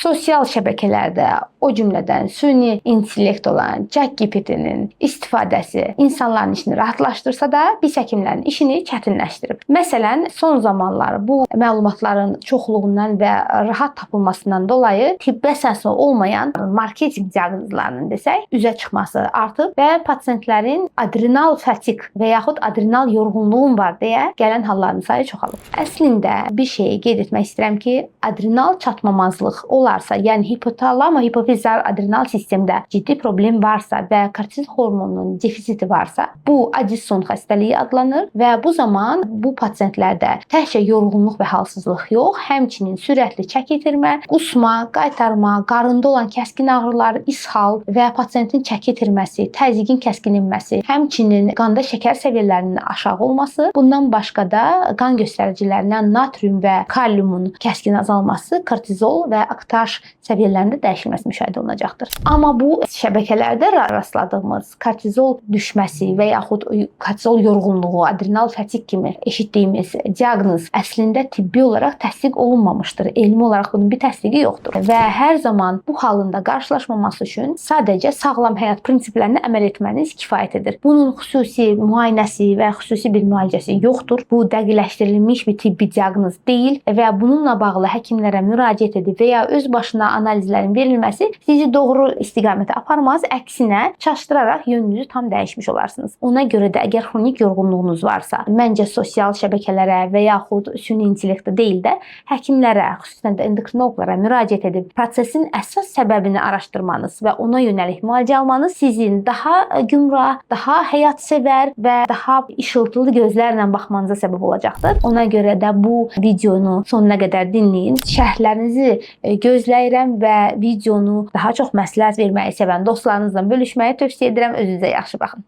sosial şəbəkələrdə, o cümlədən süni intellekt olan ChatGPT-nin istifadəsi insanların işini rahatlaşdırsa da, biz həkimlərin işini çətinləşdirib. Məsələn, son zamanlar bu məlumatların çoxluğundan və rahat tapılmasından dolayı tibbi əsası olmayan marketinq diaqnozlarının desək, üzə çıxması artıb və pasientlərin adrenal fatik və yaxud adrenal yorğunluğum var deyə gələn halların sayı çoxalıb. Əslində bir şeyi qeyd etmək istəyirəm ki, adrenal çatmamazlıq olarsa, yəni hipotalamo hipofizar adrenal sistemdə ciddi problem varsa və kortizol hormonunun defisiti varsa, bu Addison xəstəliyi adlanır və bu zaman bu pasientlərdə təkcə yorğunluq və halsızlıq yox, həmçinin sürətli çəki itirmə, qusma, qaytarma, qarında olan kəskin ağrılar, ishal və pasientin çəki itirməsi, təzyiqin kəskinləşməsi, həmçinin qanda şəkər səviyyələrinin aşağı olması, bundan başqa da qan göstəricilərindən natrium və kaliumun kəskin azalması, kortizol və aktaş səviyyələrində dəyişilməsi müşahidə olunacaqdır. Amma bu şəbəkələrdə rastladığımız kortizol düşməsi və yaxud kortizol yorğunluğu, adrenal fatik kimi eşitdiyimiz diaqnoz əslində tibbi olaraq təsdiq olunmamışdır. Elmi olaraq bunun bir təsdiqi yoxdur. Və hər zaman bu halında qarşılaşmaması üçün sadəcə sağlam həyat prinsiplərinə əməl etməniz kifayət edir. Bunun xüsusi müayinəsi və xüsusi bir müalicəsi yoxdur. Bu dəqiqləşdirilmiş bir tibbi diaqnoz deyil və bununla bağlı həkimlərə müraciət edib və ya öz başına analizlərin verilməsi sizi doğru istiqamətə aparmaz, əksinə çaşdıraraq yönünüzü tam dəyişmiş olarsınız. Ona görə də əgər xronik yorğunluğunuz varsa, məncə sosial şəbəkələrə və yaxud süni intellektə deyil də həkimlərə, xüsusən də endokrinoloqlara müraciət edib prosesin əsas səbəbini araşdırmanız və ona yönəlik müalicə almanız sizin daha gümrah, daha həyatsevər və daha işıltılı gözlərlə baxmanıza səbəb olacaqdır. Ona görə də bu videonu sonuna qədər dinləyin. Şərhlərinizi gözləyirəm və videonu daha çox məsləhət verməyi sevən dostlarınızla bölüşməyi tövsiyə edirəm. Özünüzə yaxşı baxın.